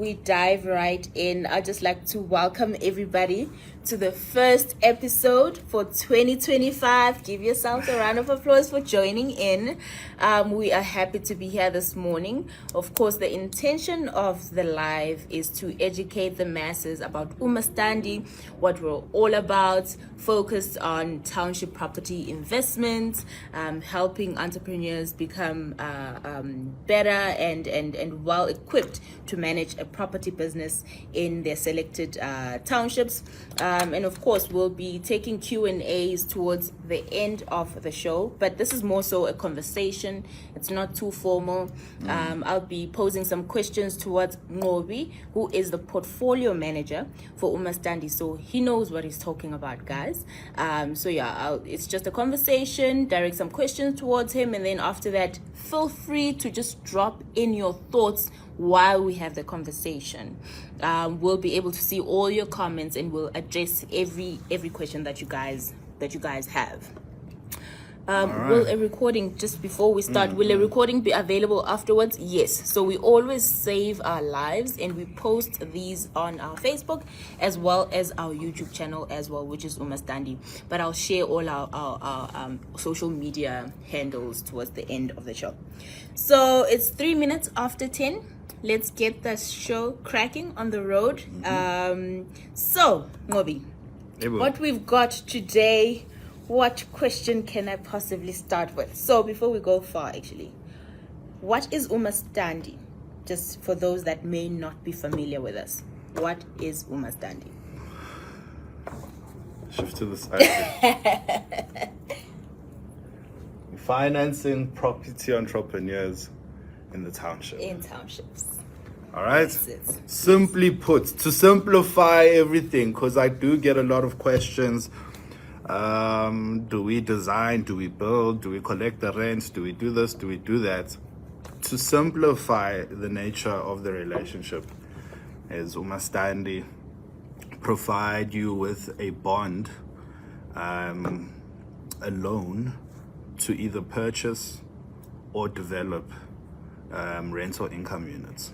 we dive right in, I'd just like to welcome everybody to the first episode for 2025. Give yourselves a round of applause for joining in. We are happy to be here this morning. Of course, the intention of the live is to educate the masses about uMaStandi, what we're all about, focused on township property investments, helping entrepreneurs become better and well equipped to manage a property business in their selected townships. And of course, we'll be taking Q&As towards the end of the show, but this is more so a conversation. It's not too formal. I'll be posing some questions towards Nqobi, who is the portfolio manager for uMaStandi, so he knows what he's talking about, guys. It's just a conversation. Direct some questions towards him, and then after that, feel free to just drop in your thoughts while we have the conversation. We'll be able to see all your comments, and we'll address every question that you guys have. Will a recording, just before we start, will a recording be available afterwards? Yes. So we always save our lives and we post these on our Facebook as well as our YouTube channel as well, which is uMaStandi. But I'll share all our social media handles towards the end of the show. So it's 3 minutes after 10. Let's get the show cracking on the road. So, Nqobi, what we've got today, what question can I possibly start with? So before we go far, actually, what is uMaStandi? Just for those that may not be familiar with us, what is uMaStandi? Shift to the side. Financing property entrepreneurs in the township. In townships. All right. Simply put, to simplify everything, because I do get a lot of questions. Do we design? Do we build? Do we collect the rent? Do we do this? Do we do that? To simplify the nature of the relationship, is uMaStandi provide you with a bond, a loan to either purchase or develop rental income units.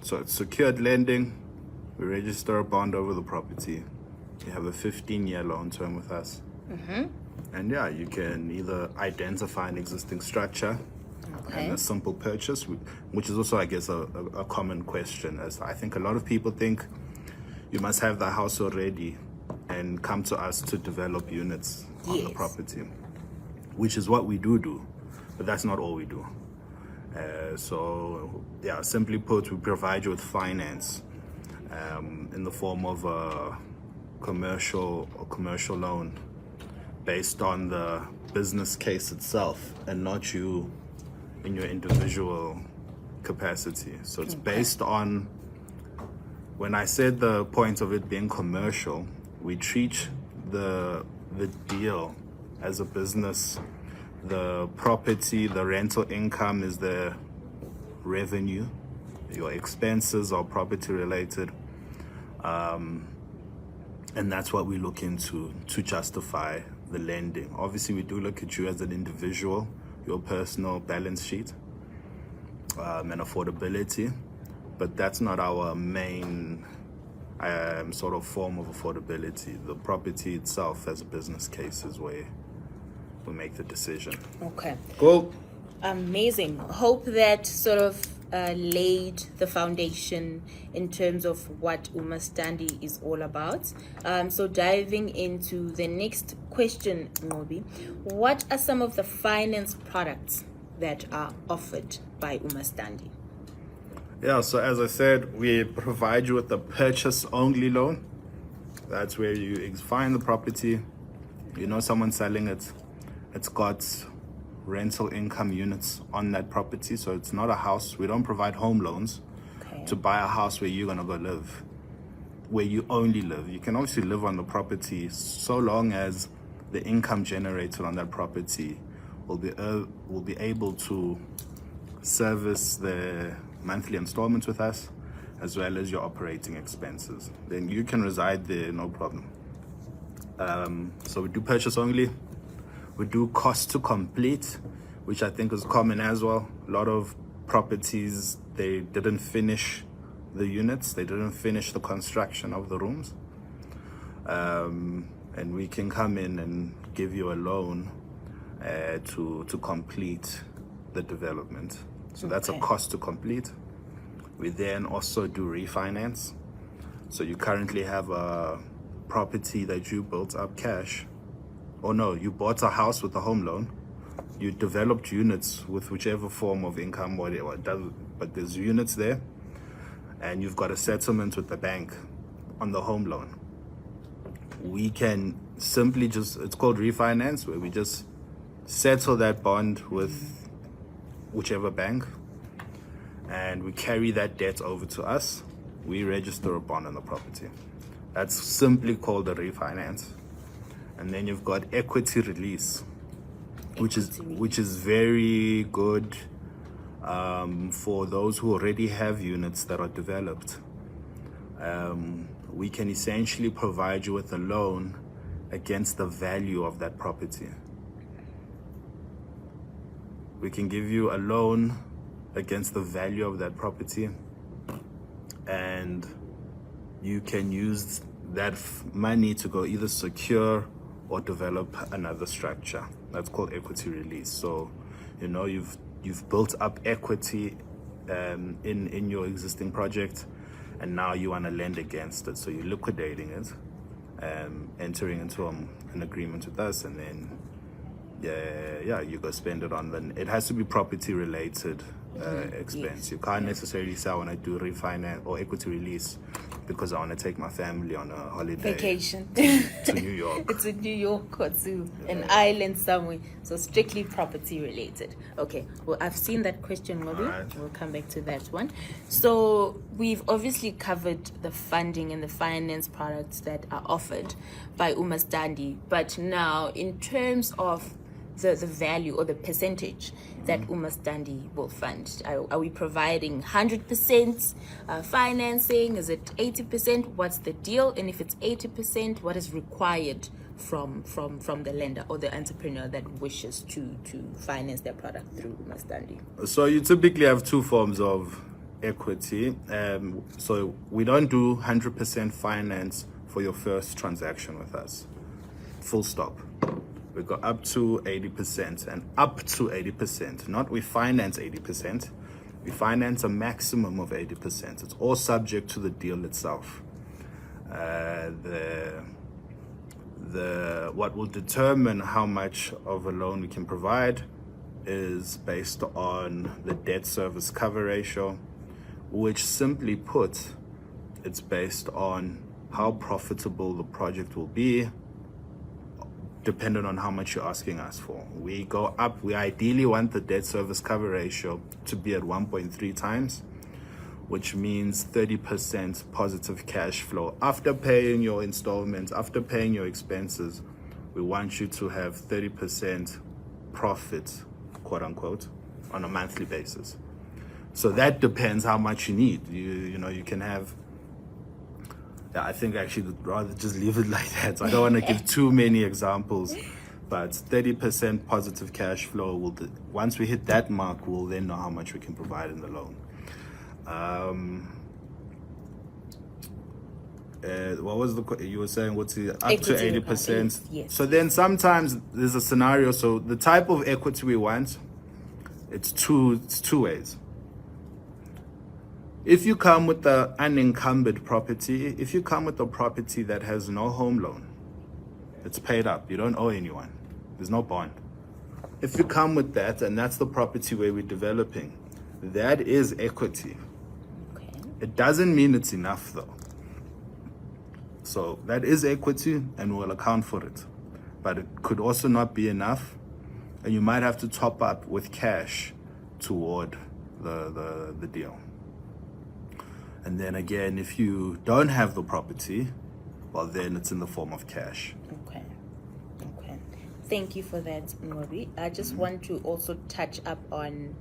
So it's secured lending. We register a bond over the property. You have a 15-year loan term with us. And yeah, you can either identify an existing structure and a simple purchase, which is also, I guess, a common question. As I think a lot of people think you must have the house already and come to us to develop units on the property, which is what we do, but that's not all we do. Simply put, we provide you with finance in the form of a commercial loan based on the business case itself and not you in your individual capacity. So it's based on, when I said the point of it being commercial, we treat the deal as a business. The property, the rental income is the revenue. Your expenses are property related. And that's what we look into to justify the lending. Obviously, we do look at you as an individual, your personal balance sheet, and affordability, but that's not our main sort of form of affordability. The property itself as a business case is where we make the decision. Okay. Cool. Amazing. Hope that sort of laid the foundation in terms of what uMaStandi is all about. So diving into the next question, Nqobi, what are some of the finance products that are offered by uMaStandi? Yeah, so as I said, we provide you with a purchase-only loan. That's where you find the property, you know someone selling it, it's got rental income units on that property, so it's not a house. We don't provide home loans to buy a house where you're gonna go live, where you only live. You can obviously live on the property so long as the income generated on that property will be able to service the monthly installments with us, as well as your operating expenses. Then you can reside there, no problem. So we do purchase only. We do cost to complete, which I think is common as well. A lot of properties, they didn't finish the units, they didn't finish the construction of the rooms. And we can come in and give you a loan to complete the development. So that's a cost to complete. We then also do refinance. So you currently have a property that you built up cash. Or no, you bought a house with a home loan. You developed units with whichever form of income, whatever it does, but there's units there. And you've got a settlement with the bank on the home loan. We can simply it's called refinance, where we just settle that bond with whichever bank, and we carry that debt over to us. We register a bond on the property. That's simply called a refinance. And then you've got equity release, which is very good for those who already have units that are developed. We can essentially provide you with a loan against the value of that property. We can give you a loan against the value of that property, and you can use that money to go either secure or develop another structure. That's called equity release. So, you've built up equity in your existing project, and now you want to lend against it. So you're liquidating it, entering into an agreement with us, and then you go spend it on. Then it has to be property related expense. Yes. You can't necessarily say I want to do refinance or equity release because I want to take my family on a holiday Vacation to New York. It's in New York or to an island somewhere. So strictly property related. Okay. Well, I've seen that question, Nqobi. Alright. We'll come back to that one. So we've obviously covered the funding and the finance products that are offered by uMaStandi. But now, in terms of the value or the percentage that uMaStandi will fund, are we providing 100% financing? Is it 80%? What's the deal? And if it's 80%, what is required from the lender or the entrepreneur that wishes to finance their product through uMaStandi? So you typically have two forms of equity. So we don't do 100% finance for your first transaction with us. Full stop. We go up to 80%, and up to 80%. Not we finance 80%. We finance a maximum of 80%. It's all subject to the deal itself. What will determine how much of a loan we can provide is based on the debt service cover ratio, which simply put, it's based on how profitable the project will be, depending on how much you're asking us for. We go up. We ideally want the debt service cover ratio to be at 1.3 times, which means 30% positive cash flow. After paying your installments, after paying your expenses, we want you to have 30% profit, quote unquote, on a monthly basis. So that depends how much you need. You can have, I think actually I'd rather just leave it like that. I don't want to give too many examples, but 30% positive cash flow once we hit that mark, we'll then know how much we can provide in the loan. What was you were saying? What's the up Equity to 80%? Yes. So then sometimes there's a scenario. So the type of equity we want, it's two ways. If you come with the unencumbered property, if you come with a property that has no home loan, it's paid up, you don't owe anyone, there's no bond. If you come with that, and that's the property where we're developing, that is equity. Okay. It doesn't mean it's enough though. So that is equity, and we'll account for it. But it could also not be enough, and you might have to top up with cash toward the deal. And then again, if you don't have the property, well, then it's in the form of cash. Okay. Thank you for that, Nqobi. I just want to also touch up on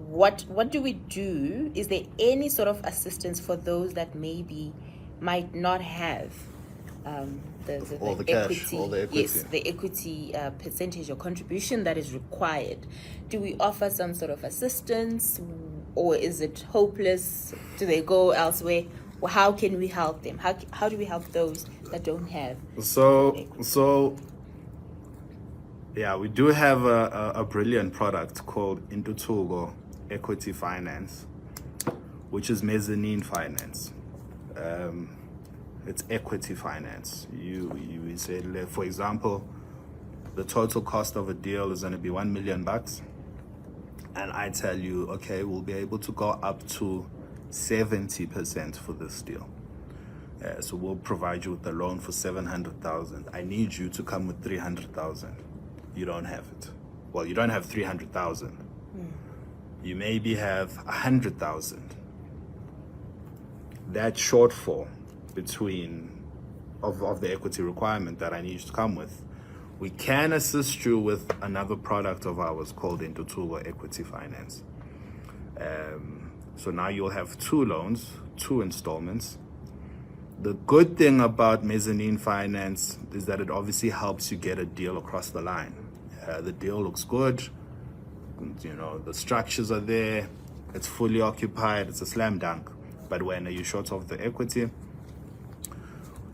what do we do? Is there any sort of assistance for those that maybe might not have All the cash, all the equity. Yes, the equity percentage or contribution that is required. Do we offer some sort of assistance, or is it hopeless? Do they go elsewhere? Well, how can we help them? How do we help those that don't have? So yeah, we do have a brilliant product called Intuthuko Equity Finance, which is mezzanine finance. It's equity finance. You say, for example, the total cost of a deal is going to be $1 million, and I tell you, okay, we'll be able to go up to 70% for this deal. So we'll provide you with a loan for 700,000. I need you to come with 300,000. You don't have it. Well, you don't have 300,000. You maybe have 100,000. That shortfall between of the equity requirement that I need you to come with, we can assist you with another product of ours called Intuthuko Equity Finance. So now you'll have 2 loans, 2 installments. The good thing about mezzanine finance is that it obviously helps you get a deal across the line. The deal looks good, you know, the structures are there, it's fully occupied, it's a slam dunk. But when you're short of the equity,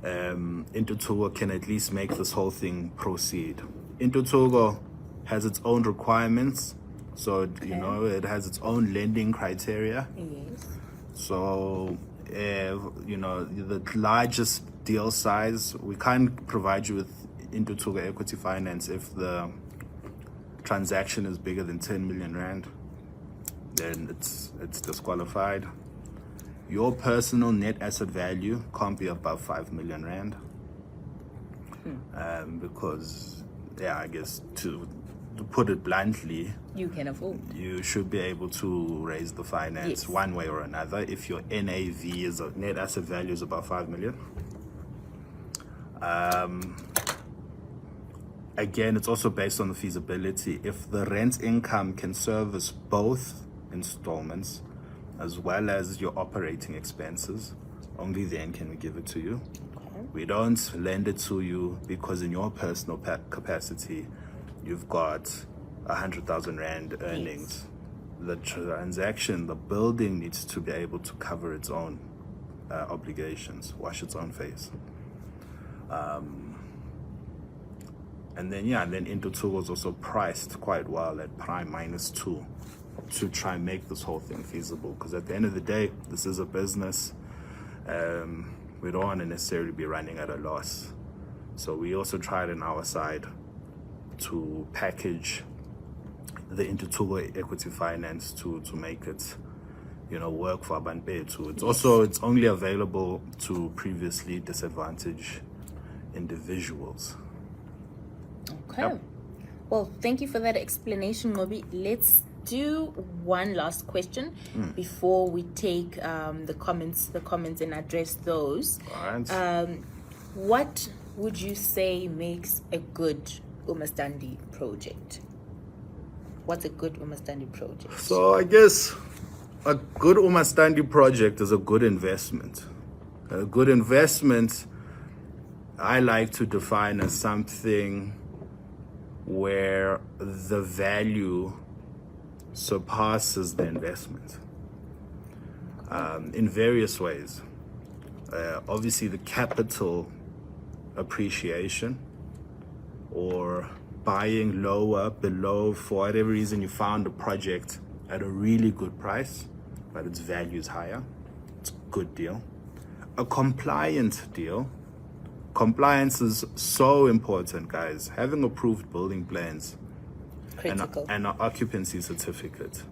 Intuthuko can at least make this whole thing proceed. Intuthuko has its own requirements, so you know it has its own lending criteria. Yes. So you know, the largest deal size, we can't provide you with Intuthuko Equity Finance if the transaction is bigger than 10 million rand. Then it's disqualified. Your personal net asset value can't be above 5 million rand. Because, yeah, I guess to put it bluntly, you can afford. You should be able to raise the finance one way or another if your NAV is net asset value is about 5 million. Again, it's also based on the feasibility. If the rent income can service both installments as well as your operating expenses, only then can we give it to you. We don't lend it to you because in your personal capacity, you've got 100,000 rand earnings. The transaction, the building needs to be able to cover its own obligations, wash its own face. And then Intuthuko was also priced quite well at prime -2 to try and make this whole thing feasible. Because at the end of the day, this is a business. We don't want to necessarily be running at a loss. So we also tried on our side to package the Intuthuko Equity Finance to make it, you know, work for Abanpetu. It's only available to previously disadvantaged individuals. Okay. Yep. Well, thank you for that explanation, Nqobi. Let's do one last question before we take the comments and address those. All right. What would you say makes a good uMaStandi project? What's a good uMaStandi project? So I guess a good uMaStandi project is a good investment. A good investment, I like to define as something where the value surpasses the investment in various ways. Obviously, the capital appreciation, or buying lower, below, for whatever reason you found a project at a really good price, but its value is higher. It's a good deal. A compliant deal. Compliance is so important, guys. Having approved building plans and an occupancy certificate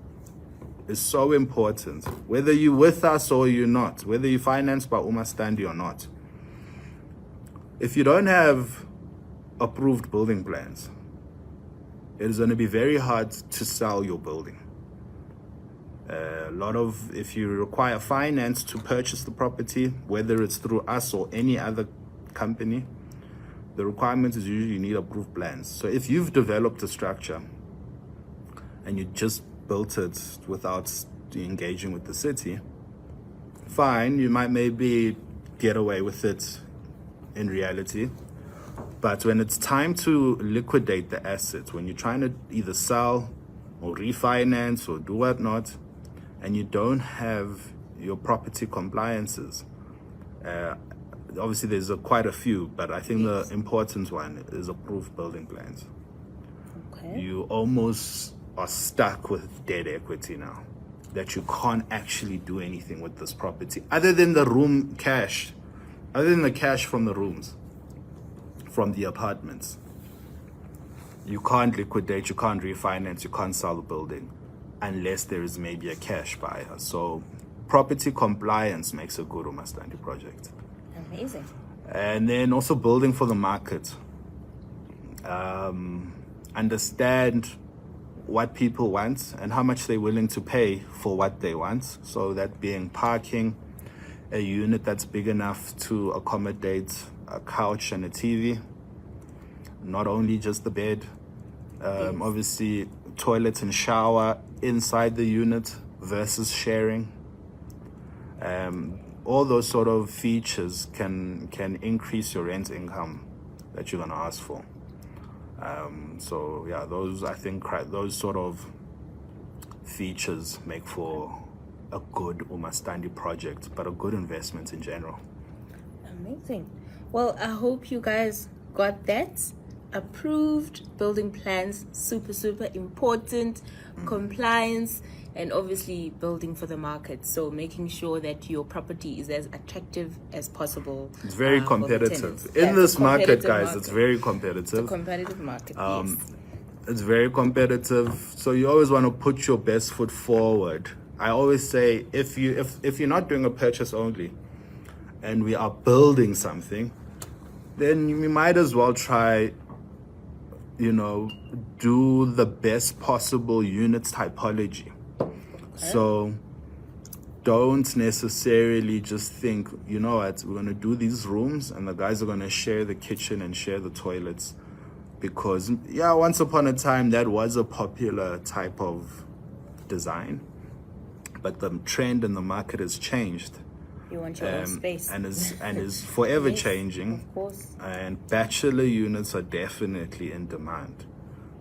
is so important. Whether you're with us or you're not, whether you're financed by uMaStandi or not. If you don't have approved building plans, it is going to be very hard to sell your building. If you require finance to purchase the property, whether it's through us or any other company, the requirement is usually you need approved plans. So if you've developed a structure and you just built it without engaging with the city, fine, you might maybe get away with it in reality. But when it's time to liquidate the assets, when you're trying to either sell or refinance or do whatnot, and you don't have your property compliances, obviously there's quite a few, but I think the important one is approved building plans. Okay. You almost are stuck with dead equity now, that you can't actually do anything with this property other than the room cash, other than the cash from the rooms, from the apartments. You can't liquidate, you can't refinance, you can't sell the building unless there is maybe a cash buyer. So property compliance makes a good uMaStandi project. Amazing. And then also building for the market. Understand what people want and how much they're willing to pay for what they want. So that being parking, a unit that's big enough to accommodate a couch and a TV, not only just the bed. Obviously, toilet and shower inside the unit versus sharing. All those sort of features can increase your rent income that you're gonna ask for. So yeah, those, I think those sort of features make for a good uMaStandi project, but a good investment in general. Amazing. Well, I hope you guys got that. Approved building plans, super important. Compliance, and obviously building for the market. So making sure that your property is as attractive as possible. It's very competitive. In this market, guys, it's very competitive. It's a competitive market, yes. It's very competitive. So you always want to put your best foot forward. I always say, if you're not doing a purchase only and we are building something, then you might as well try, do the best possible units typology. Okay. So don't necessarily just think, you know what, we're going to do these rooms and the guys are going to share the kitchen and share the toilets. Because, yeah, once upon a time, that was a popular type of design. But the trend in the market has changed. You want your own space. And is forever changing. Of course. And bachelor units are definitely in demand.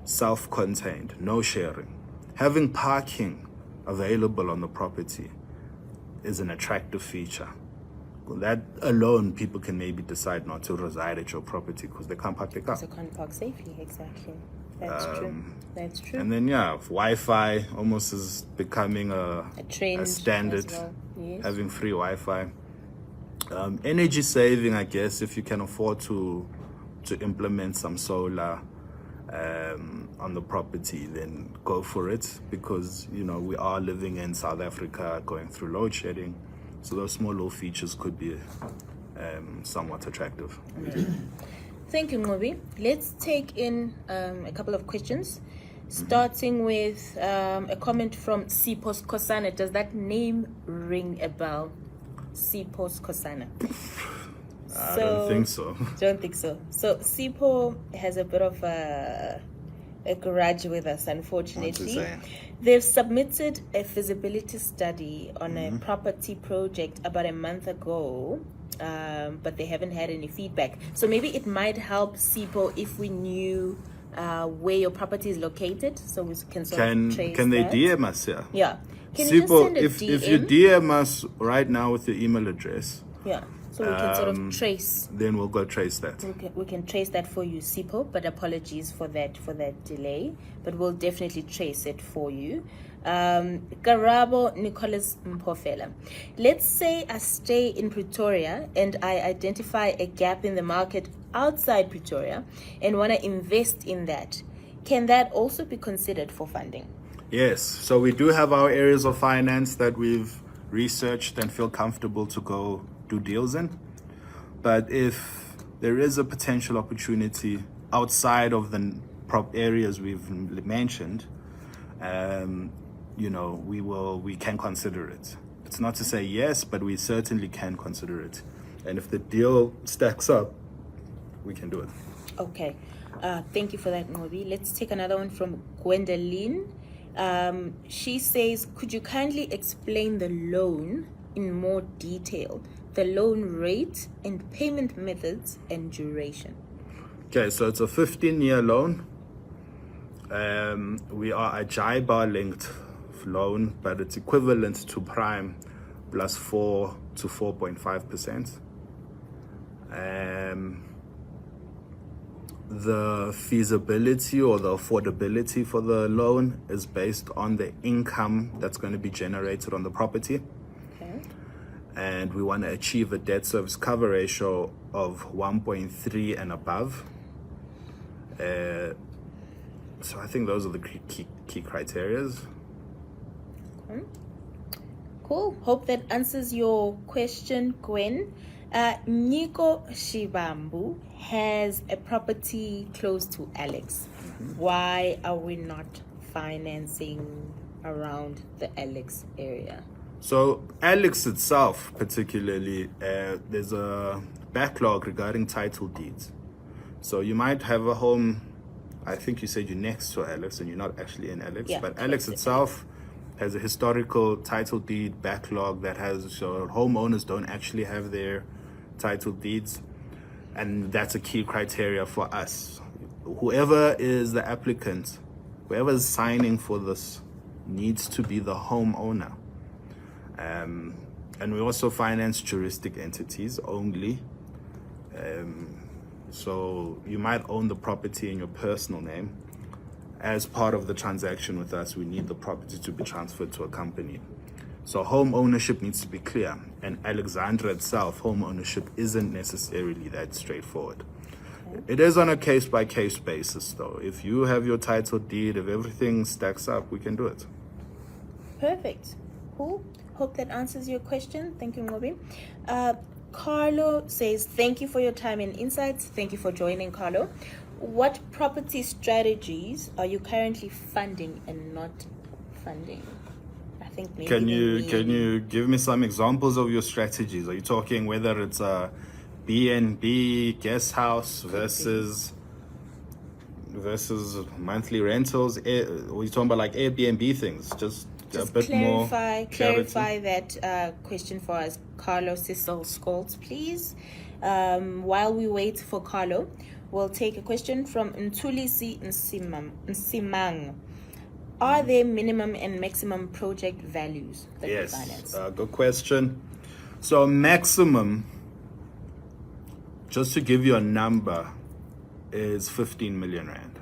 Self-contained, no sharing. Having parking available on the property is an attractive feature. That alone, people can maybe decide not to reside at your property because they can't park their car. Because they can't park safely, exactly. That's true. That's true. And then, Wi-Fi almost is becoming a trend, a standard, as well. Yes. Having free Wi-Fi. Energy saving, I guess, if you can afford to implement some solar on the property, then go for it, because, we are living in South Africa going through load shedding. So those small little features could be somewhat attractive. Thank you, Nqobi. Let's take in a couple of questions, starting with a comment from Sipho Kosana. Does that name ring a bell? Sipho Kosana. I don't think so. Don't think so. So Sipho has a bit of a grudge with us, unfortunately. They've submitted a feasibility study on a property project about a month ago, but they haven't had any feedback. So maybe it might help Sipho if we knew where your property is located, so we can sort of trace Can they that. DM us here? Yeah. Can you just Sipho, send a if DM? you DM us right now with your email address, Yeah. So we can sort of trace. then we'll go trace that. We can trace that for you, Sipho, but apologies for that delay. But we'll definitely trace it for you. Karabo Nicholas Mpofela. Let's say I stay in Pretoria and I identify a gap in the market outside Pretoria and want to invest in that. Can that also be considered for funding? Yes. So we do have our areas of finance that we've researched and feel comfortable to go do deals in. But if there is a potential opportunity outside of the areas we've mentioned, we can consider it. It's not to say yes, but we certainly can consider it. And if the deal stacks up, we can do it. Okay. Thank you for that, Nqobi. Let's take another one from Gwendoline. She says, could you kindly explain the loan in more detail? the loan rate and payment methods and duration. Okay, so it's a 15-year loan. We are a JIBAR linked loan, but it's equivalent to prime plus 4 to 4.5%. The feasibility or the affordability for the loan is based on the income that's going to be generated on the property. Okay. And we want to achieve a debt service cover ratio of 1.3 and above. So I think those are the key criteria. Okay. Cool. Hope that answers your question, Gwen. Nico Shibambu has a property close to Alex. Why are we not financing around the Alex area? So Alex itself, particularly, there's a backlog regarding title deeds. So you might have a home, I think you said you're next to Alex and you're not actually in Alex, Yeah, but Alex itself has a historical title deed backlog that has, so homeowners don't actually have their title deeds. And that's a key criteria for us. Whoever is the applicant, whoever is signing for this needs to be the homeowner. And we also finance juristic entities only. So you might own the property in your personal name. As part of the transaction with us, we need the property to be transferred to a company. So home ownership needs to be clear. And Alexandra itself, home ownership isn't necessarily that straightforward. Okay. It is on a case-by-case basis, though. If you have your title deed, if everything stacks up, we can do it. Perfect. Cool. Hope that answers your question. Thank you, Nqobi. Carlo says, thank you for your time and insights. Thank you for joining, Carlo. What property strategies are you currently funding and not funding? I think maybe can you give me some examples of your strategies? Are you talking whether it's a B&B guest house versus monthly rentals? Are you talking about like Airbnb things? Just a bit clarify that question for us, Carlo Cecil Scholz, please. While we wait for Carlo, we'll take a question from Ntulisi Nsimang. Are there minimum and maximum project values that we finance? Yes, good question. So maximum, just to give you a number, is 15 million rand.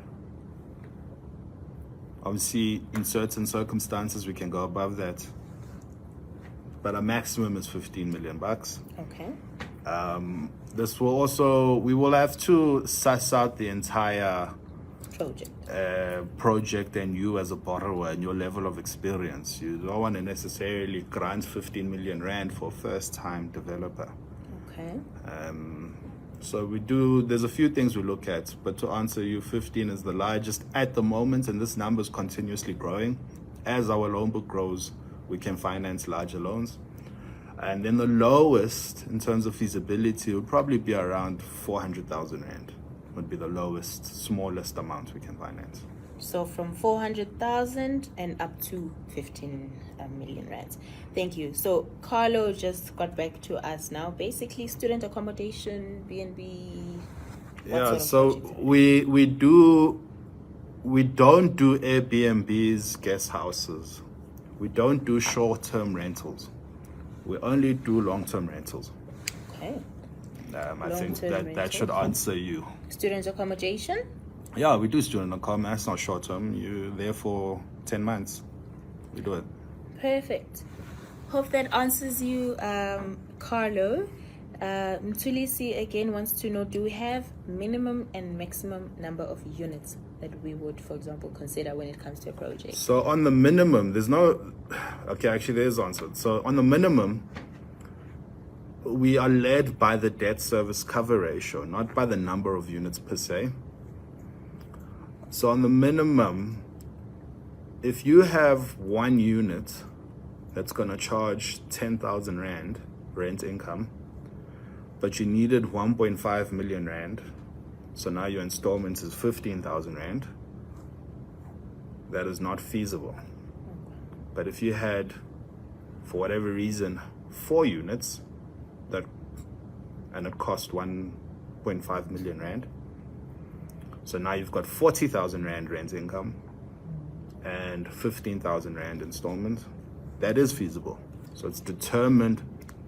Obviously, in certain circumstances, we can go above that. But a maximum is 15 million bucks. Okay. This will also, we will have to suss out the entire project and you as a borrower and your level of experience. You don't want to necessarily grant 15 million rand for a first-time developer. Okay. So there's a few things we look at, but to answer you, 15 is the largest at the moment, and this number is continuously growing. As our loan book grows, we can finance larger loans. And then the lowest in terms of feasibility would probably be around 400,000 rand, would be the lowest, smallest amount we can finance. So from 400,000 and up to 15 million rands. Thank you. So Carlo just got back to us now. Basically, student accommodation, B&B. Yeah. So we don't do Airbnbs, guest houses. We don't do short-term rentals. We only do long-term rentals. Okay. I think that should answer you. Student accommodation? Yeah, we do student accommodation. That's not short term. You're there for 10 months. We do it. Perfect. Hope that answers you, Carlo. Mtulisi again wants to know, do we have minimum and maximum number of units that we would, for example, consider when it comes to a project? So on the minimum, there's no... Okay, actually there's answered. So on the minimum, we are led by the debt service cover ratio, not by the number of units per se. So on the minimum, if you have one unit that's going to charge 10,000 rand rent income, but you needed 1.5 million rand, so now your installment is 15,000 rand, that is not feasible. But if you had, for whatever reason, 4 units that and it cost 1.5 million rand. So now you've got 40,000 rand rent income and 15,000 rand installment. That is feasible. So it's determined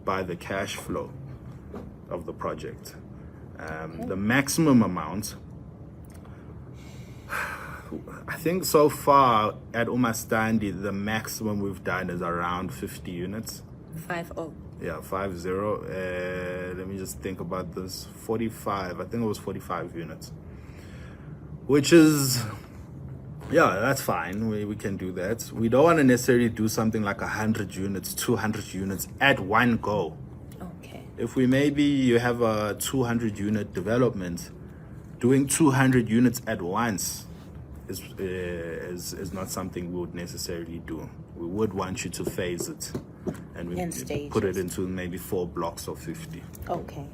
by the cash flow of the project. The maximum amount, I think so far at uMaStandi, the maximum we've done is around 50 units. 50. Yeah, 50. Let me just think about this. 45, I think it was 45 units. Which is, yeah, that's fine. We can do that. We don't want to necessarily do something like 100 units, 200 units at one go. Okay. If you have a 200 unit development, doing 200 units at once is not something we would necessarily do. We would want you to phase it and we put it into maybe 4 blocks of 50. Okay.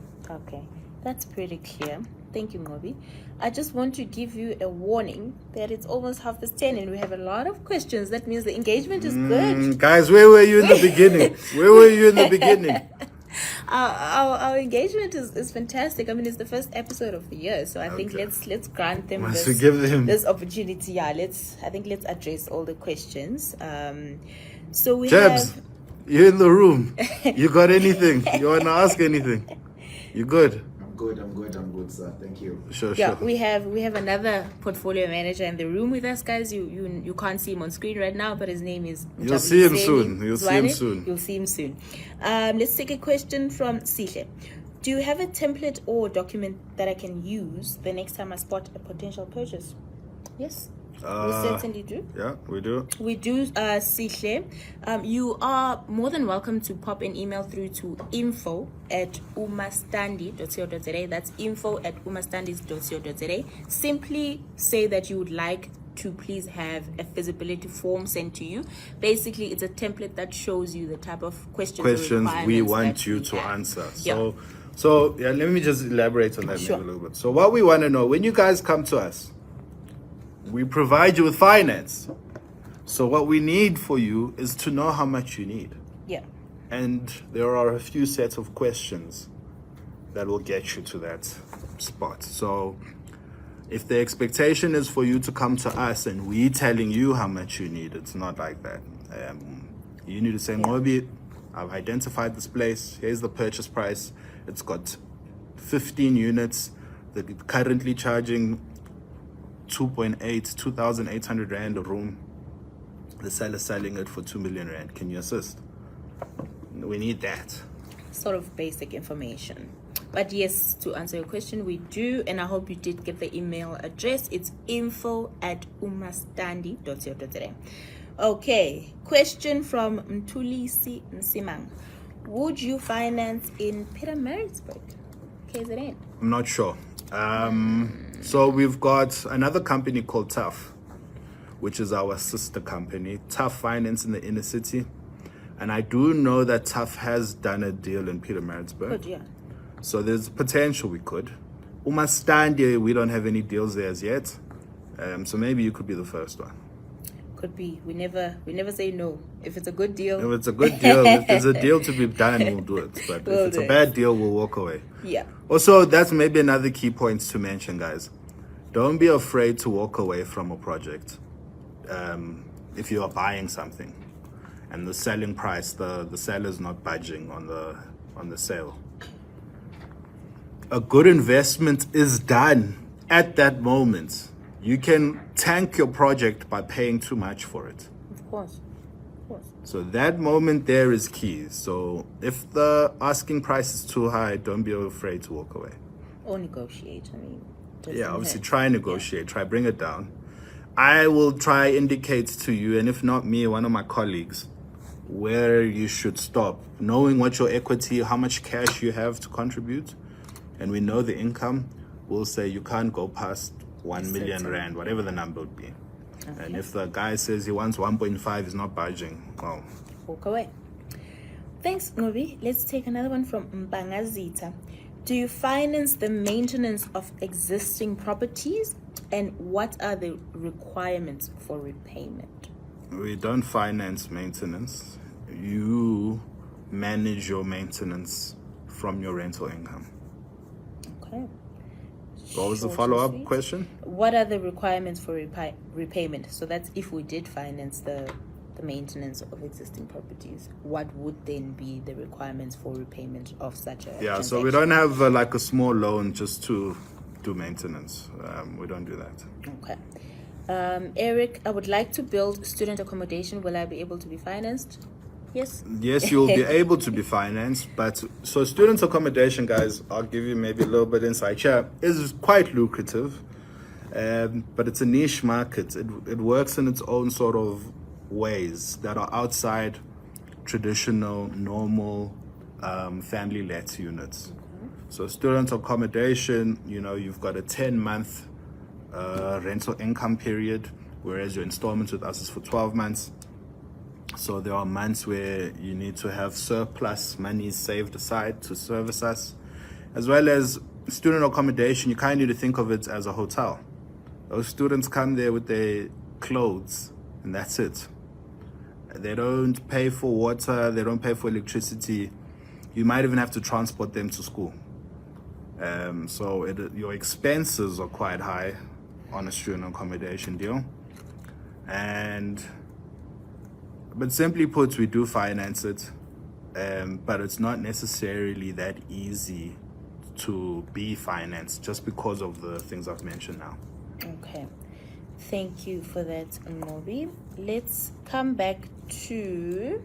That's pretty clear. Thank you, Nqobi. I just want to give you a warning that it's almost 10:30 and we have a lot of questions. That means the engagement is good. Guys, where were you in the beginning? Where were you in the beginning? Our engagement is fantastic. I mean, it's the first episode of the year, so I think let's grant them this opportunity. Yeah, let's address all the questions. So we Jebs, have. you're in the room. You got anything? You wanna ask anything? You good? I'm good, sir. Thank you. Sure. We have another portfolio manager in the room with us, guys. You can't see him on screen right now, but his name is. You'll see him soon. You'll see him soon. Let's take a question from Sihle. Do you have a template or document that I can use the next time I spot a potential purchase? Yes. We certainly do. Yeah, we do. We do, Sihle. You are more than welcome to pop an email through to info@uMaStandi.co.za. That's info@uMaStandi.co.za. Simply say that you would like to please have a feasibility form sent to you. Basically, it's a template that shows you the type of questions we want you to answer. So let me just elaborate on that maybe a little bit. So what we want to know, when you guys come to us, we provide you with finance. So what we need for you is to know how much you need. Yeah. And there are a few sets of questions that will get you to that spot. So if the expectation is for you to come to us and we telling you how much you need, it's not like that. You need to say, Nqobi, I've identified this place. Here's the purchase price. It's got 15 units. They're currently charging 2,800 rand a room. The seller's selling it for 2 million rand. Can you assist? We need that. Sort of basic information. But yes, to answer your question, we do, and I hope you did get the email address. It's info@uMaStandi.co.za. Okay, question from Mtulisi Nsimang. Would you finance in Pietermaritzburg, KZN? I'm not sure. So we've got another company called Tough, which is our sister company, Tough Finance in the inner city. And I do know that Tough has done a deal in Pietermaritzburg. Good, yeah. So there's potential we could. uMaStandi, we don't have any deals there as yet. So maybe you could be the first one. Could be. We never say no. If it's a good deal. If it's a good deal, if there's a deal to be done, we'll do it. But if it's a bad deal, we'll walk away. Yeah. Also, that's maybe another key point to mention, guys. Don't be afraid to walk away from a project. If you are buying something and the selling price, the seller's not budging on the sale. A good investment is done at that moment. You can tank your project by paying too much for it. Of course. So that moment there is key. So if the asking price is too high, don't be afraid to walk away. Or negotiate. I mean, obviously try and negotiate. Try bring it down. I will try indicate to you, and if not me, one of my colleagues, where you should stop. Knowing what your equity, how much cash you have to contribute, and we know the income, we'll say you can't go past 1 million rand, whatever the number would be. Okay. And if the guy says he wants 1.5, he's not budging, well, walk away. Thanks, Nqobi. Let's take another one from Mbangazita. Do you finance the maintenance of existing properties, and what are the requirements for repayment? We don't finance maintenance. You manage your maintenance from your rental income. Okay. What was the Short and follow-up sweet. question? What are the requirements for repayment? So that's if we did finance the maintenance of existing properties. What would then be the requirements for repayment of such a Yeah, so transaction? we don't have like a small loan just to do maintenance. We don't do that. Okay. Eric, I would like to build student accommodation. Will I be able to be financed? Yes. Yes, you'll be able to be financed, but so student accommodation, guys, I'll give you maybe a little bit insight here, is quite lucrative, but it's a niche market. It works in its own sort of ways that are outside traditional, normal family-let units. So student accommodation, you've got a 10-month rental income period, whereas your installments with us is for 12 months. So there are months where you need to have surplus money saved aside to service us. As well as student accommodation, you kind of need to think of it as a hotel. Those students come there with their clothes and that's it. They don't pay for water, they don't pay for electricity. You might even have to transport them to school. So your expenses are quite high on a student accommodation deal. But simply put, we do finance it, but it's not necessarily that easy to be financed just because of the things I've mentioned now. Okay. Thank you for that, Nqobi. Let's come back to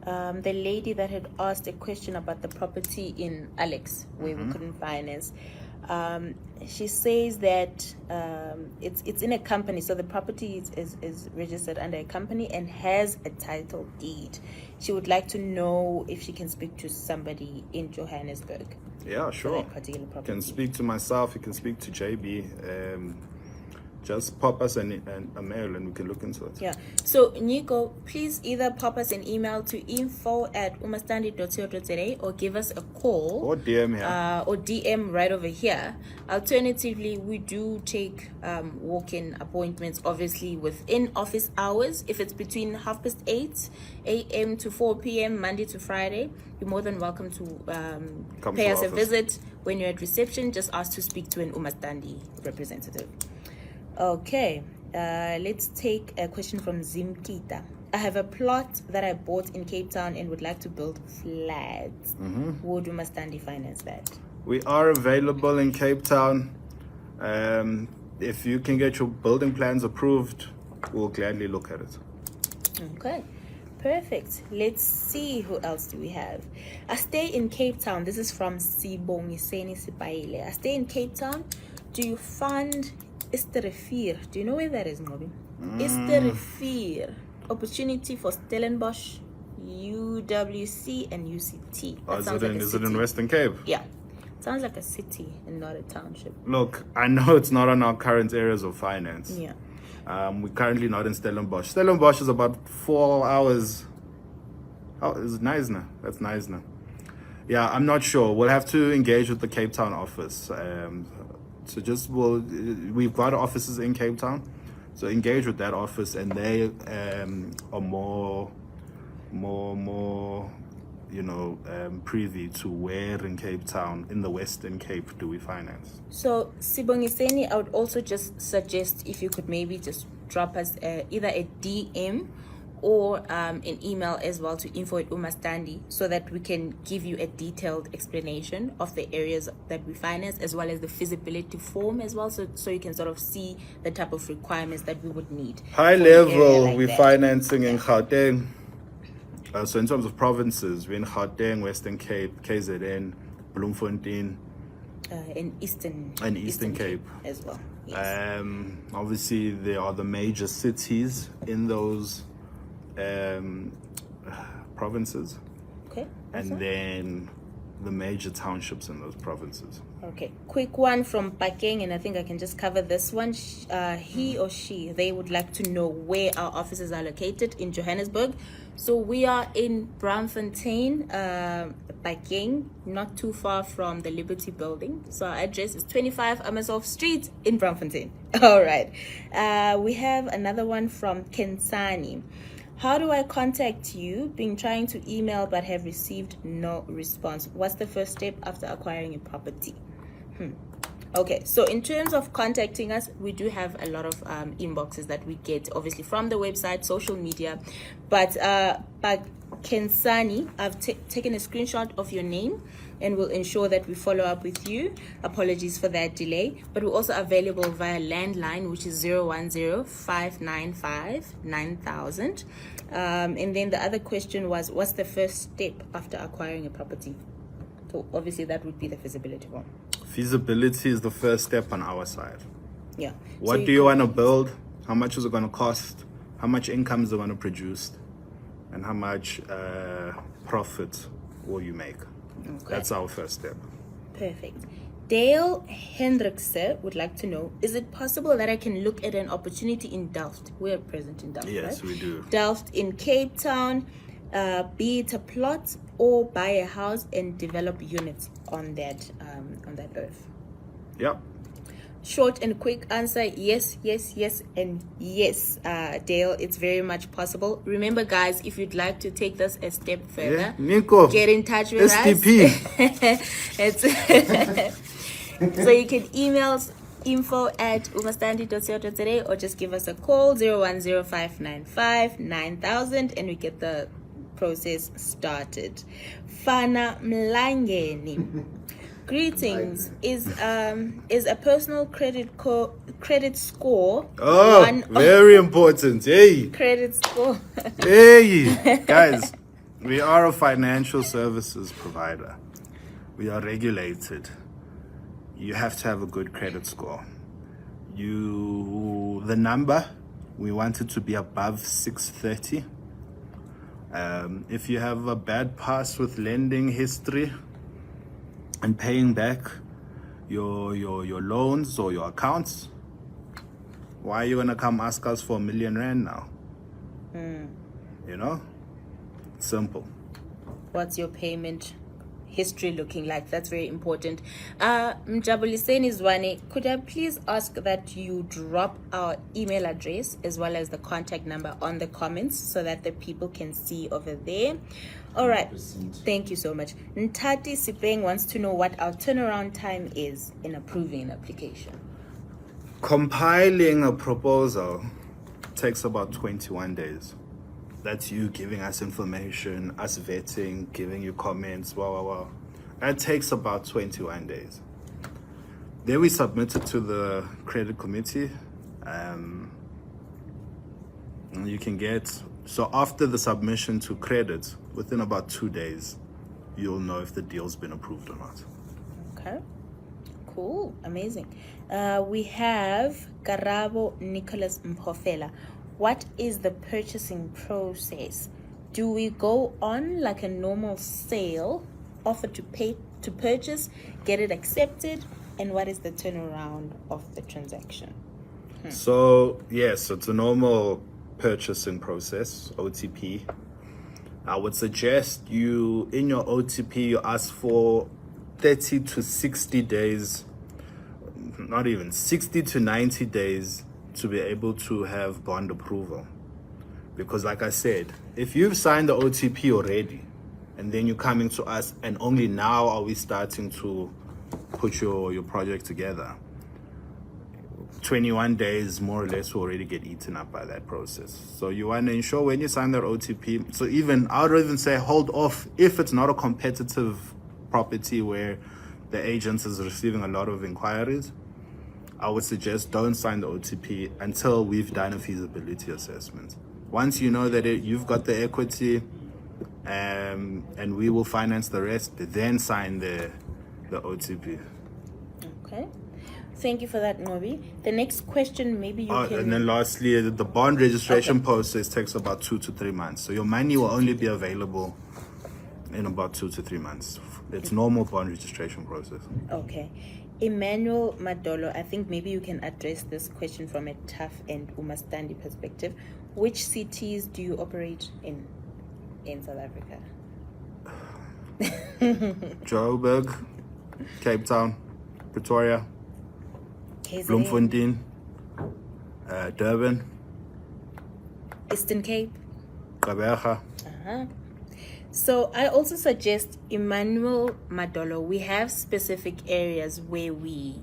the lady that had asked a question about the property in Alex, where we couldn't finance. She says that it's in a company, so the property is registered under a company and has a title deed. She would like to know if she can speak to somebody in Johannesburg. Yeah, for sure. that particular You property. can speak to myself, you can speak to JB. Just pop us a mail and we can look into it. Yeah. So, Nico, please either pop us an email to info@umastandi.co.za or give us a call. Or DM here. Or DM right over here. Alternatively, we do take walk-in appointments, obviously within office hours. If it's between 8:30 a.m. to 4 p.m. Monday to Friday, you're more than welcome to Come pay to us a office. visit. When you're at reception, just ask to speak to an uMaStandi representative. Okay, let's take a question from Zimkita. I have a plot that I bought in Cape Town and would like to build flats. Would uMaStandi finance that? We are available in Cape Town. If you can get your building plans approved, we'll gladly look at it. Okay, perfect. Let's see, who else do we have? I stay in Cape Town. This is from Sibongiseni Sipaile. I stay in Cape Town. Do you fund Isterefeer? Do you know where that is, Nqobi? Isterefeer. Opportunity for Stellenbosch, UWC, and UCT. That sounds like a Is it in city. Western Cape? Yeah. Sounds like a city and not a township. Look, I know it's not on our current areas of finance. Yeah. We're currently not in Stellenbosch. Stellenbosch is about 4 hours. Oh, is it Neisner? That's Neisner. Yeah, I'm not sure. We'll have to engage with the Cape Town office. We've got offices in Cape Town, so engage with that office, and they are more privy to where in Cape Town, in the Western Cape, do we finance. So, Sibongiseni, I would also just suggest if you could maybe just drop us either a DM or an email as well to info@uMaStandi, so that we can give you a detailed explanation of the areas that we finance, as well as the feasibility form as well, so you can sort of see the type of requirements that we would need. High for an area level, like we're that. financing in Gauteng. So in terms of provinces, we're in Gauteng, Western Cape, KZN, Bloemfontein, In Eastern Cape as well. Yes. Obviously, there are the major cities in those provinces, Okay. and then the major townships in those provinces. Okay, quick one from Pakeng, and I think I can just cover this one. He or she, they would like to know where our offices are located in Johannesburg. So we are in Braamfontein, Pakeng, not too far from the Liberty Building. So our address is 25 Amasov Street in Braamfontein. All right. We have another one from Kensani. How do I contact you? Been trying to email but have received no response. What's the first step after acquiring a property? Okay, so in terms of contacting us, we do have a lot of inboxes that we get, obviously from the website, social media, but Kensani, I've taken a screenshot of your name and we'll ensure that we follow up with you. Apologies for that delay, but we're also available via landline, which is 010-595-9000. And then the other question was, what's the first step after acquiring a property? So obviously that would be the feasibility one. Feasibility is the first step on our side. Yeah. What do you want to build? How much is it going to cost? How much income is it going to produce? And how much profit will you make? Okay. That's our first step. Perfect. Dale Hendrickse would like to know, is it possible that I can look at an opportunity in Delft? We're present in Delft, Yes, right? we do. Delft in Cape Town, be it a plot or buy a house and develop units on that earth. Yep. Short and quick answer, yes, and yes, Dale, it's very much possible. Remember, guys, if you'd like to take this a step further, Yeah. Nico, get in touch with SDP. us. So you can email us info@uMaStandi.co.za or just give us a call 010-595-9000 and we get the process started. Fana Mlangeni. Greetings. Is a personal credit score very important. Hey. credit score? Hey, guys, we are a financial services provider. We are regulated. You have to have a good credit score. The number, we want it to be above 630. If you have a bad past with lending history and paying back your loans or your accounts, why are you gonna come ask us for R1 million now? You know, simple. What's your payment history looking like? That's very important. Mjabuliseni Zwane, could I please ask that you drop our email address as well as the contact number on the comments so that the people can see over there. All right. 100%. Thank you so much. Ntati Sipeng wants to know what our turnaround time is in approving an application. Compiling a proposal takes about 21 days. That's you giving us information, us vetting, giving you comments, wow. That takes about 21 days. Then we submit it to the credit committee. And you can so after the submission to credit, within about 2 days, you'll know if the deal's been approved or not. Okay. Cool. Amazing. We have Karabo Nicholas Mphofela. What is the purchasing process? Do we go on like a normal sale, offer to purchase, get it accepted, and what is the turnaround of the transaction? So yes, it's a normal purchasing process, OTP. I would suggest you, in your OTP, you ask for 30 to 60 days, not even 60 to 90 days to be able to have bond approval. Because like I said, if you've signed the OTP already and then you're coming to us and only now are we starting to put your project together, 21 days more or less will already get eaten up by that process. So you want to ensure when you sign that OTP, so I would even say hold off if it's not a competitive property where the agent is receiving a lot of inquiries. I would suggest don't sign the OTP until we've done a feasibility assessment. Once you know that you've got the equity and we will finance the rest, then sign the OTP. Okay. Thank you for that, Nqobi. The next question, maybe you can... And then lastly, the bond registration process takes about 2 to 3 months. So your money will only be available in about 2 to 3 months. It's normal bond registration process. Okay. Emmanuel Madolo, I think maybe you can address this question from a tough and uMaStandi perspective. Which cities do you operate in South Africa? Joburg, Cape Town, Pretoria, KZN, Bloemfontein, Durban, Eastern Cape. Gqeberha. So I also suggest Emmanuel Madolo. We have specific areas where we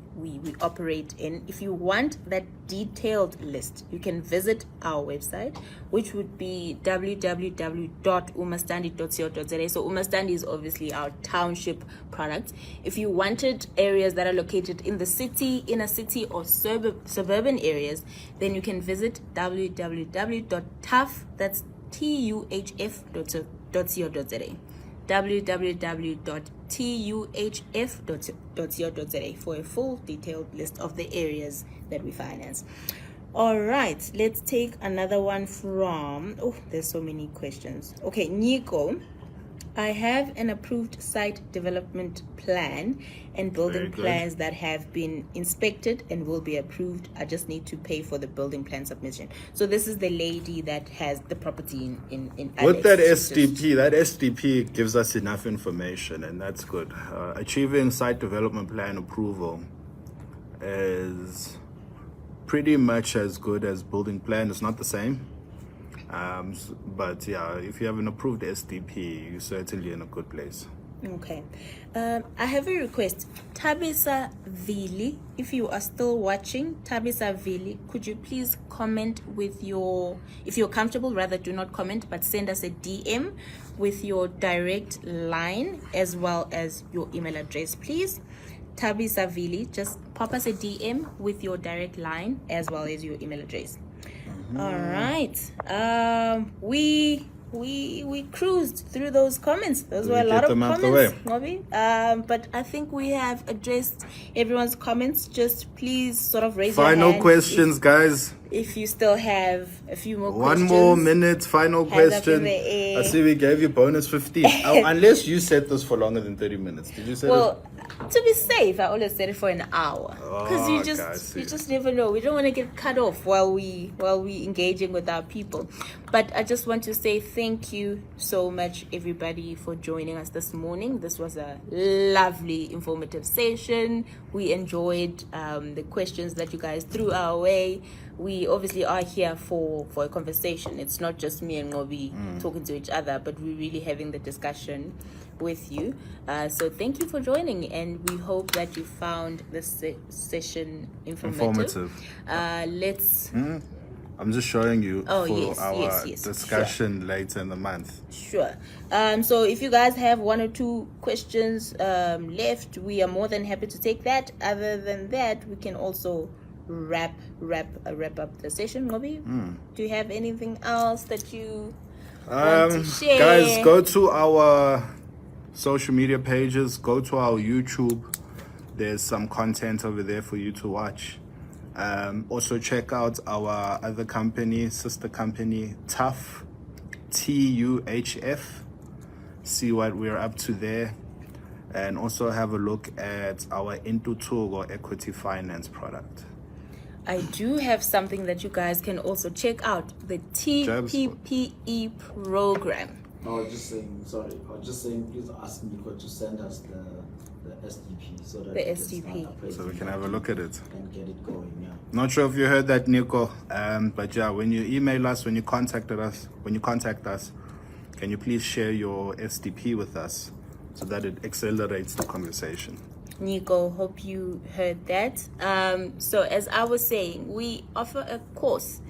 operate in. If you want that detailed list, you can visit our website, which would be www.uMaStandi.co.za. So uMaStandi is obviously our township product. If you wanted areas that are located in the city, inner city, or suburban areas, then you can visit www.tuff, that's tuhf.co.za, www.tuhf.co.za for a full detailed list of the areas that we finance. All right, let's take another one from, there's so many questions. Okay, Nico, I have an approved site development plan and building plans that have been inspected and will be approved. I just need to pay for the building plan submission. So this is the lady that has the property in With that SDP, that SDP gives us enough information, and that's good. Achieving site development plan approval is pretty much as good as building plan. It's not the same. But yeah, if you have an approved SDP, you're certainly in a good place. Okay. I have a request. Tabisa Vili, if you are still watching, Tabisa Vili, could you please comment with your, if you're comfortable, rather do not comment, but send us a DM with your direct line as well as your email address, please. Tabisa Vili, just pop us a DM with your direct line as well as your email address. All right. We cruised through those comments. Those were a lot of comments, Nqobi. But I think we have addressed everyone's comments. Just please sort of raise your hand. Final questions, guys. If you still have a few more One questions. more minute, final question. I see we gave you bonus 15. Unless you set this for longer than 30 minutes. Did you set it? To be safe, I always set it for an hour because you just never know. We don't want to get cut off while we engaging with our people. But I just want to say thank you so much, everybody, for joining us this morning. This was a lovely, informative session. We enjoyed the questions that you guys threw our way. We obviously are here for a conversation. It's not just me and Nqobi talking to each other, but we're really having the discussion with you. So thank you for joining, and we hope that you found this session informative. Let's I'm just showing you for our discussion later in the month. Sure. So if you guys have one or two questions left, we are more than happy to take that. Other than that, we can also wrap up the session. Nqobi, do you have anything else that you want to share? Guys, go to our social media pages, go to our YouTube. There's some content over there for you to watch. Also check out our other company, sister company, Tuff, TUHF. See what we're up to there, and also have a look at our Intuthuko or equity finance product. I do have something that you guys can also check out, the TPPE program. I was just saying, please ask Nico to send us the SDP so that the SDP, so we can have a look at it and get it going. Yeah. Not sure if you heard that, Nico. But yeah, when you email us, when you contact us, can you please share your SDP with us so that it accelerates the conversation? Nico, hope you heard that. So as I was saying, we offer a course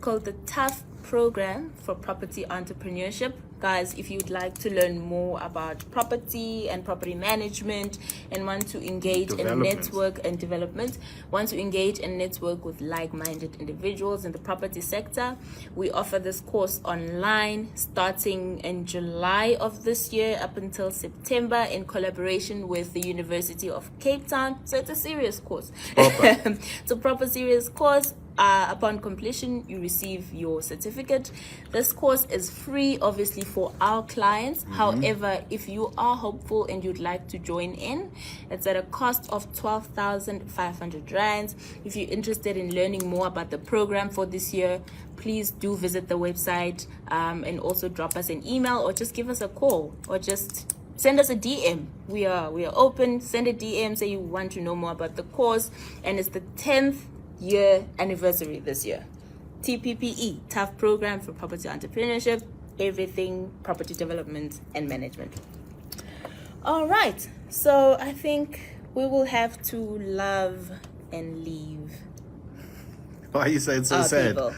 called the Tuff Program for Property Entrepreneurship. Guys, if you'd like to learn more about property and property management and want to engage in network and development, want to engage and network with like-minded individuals in the property sector, we offer this course online starting in July of this year up until September in collaboration with the University of Cape Town. So it's a serious course. It's a proper serious course. Upon completion, you receive your certificate. This course is free, obviously, for our clients. However, if you are hopeful and you'd like to join in, it's at a cost of 12,500 rands. If you're interested in learning more about the program for this year, please do visit the website and also drop us an email or just give us a call or just send us a DM. We are open. Send a DM, say you want to know more about the course, and it's the 10th year anniversary this year. TPPE, Tough Program for Property Entrepreneurship. everything property development and management. All right, so I think we will have to love and leave Why you say it's so our sad? people.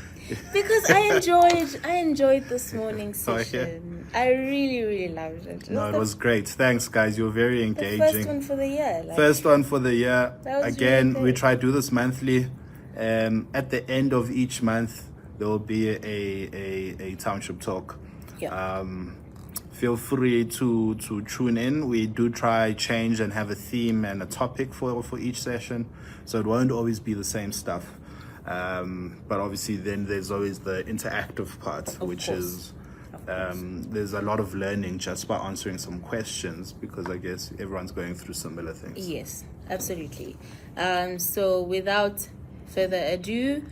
Because I enjoyed this morning's session. I really loved it. No, it was great. Thanks, guys. You were very the engaging. first one for the year. Like, First one for the year. That was Again, really we good. try to do this monthly. At the end of each month, there will be a township talk. Yeah. Feel free to tune in. We do try change and have a theme and a topic for each session, so it won't always be the same stuff. But obviously, then there's always the interactive part, which course. is there's a lot of learning just by answering some questions, because I guess everyone's going through similar things. Yes, absolutely. So without further ado,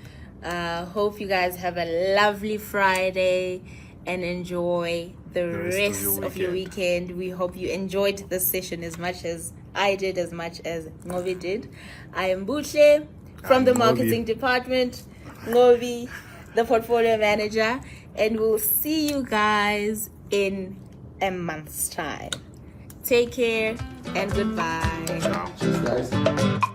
hope you guys have a lovely Friday and enjoy the rest of your weekend. We hope you enjoyed this session as much as I did, as much as Nqobi did. I am Buhle from the I'm Nqobi. marketing department, Nqobi, the portfolio manager, and we'll see you guys in a month's time. Take care and goodbye. Ciao. Cheers, guys.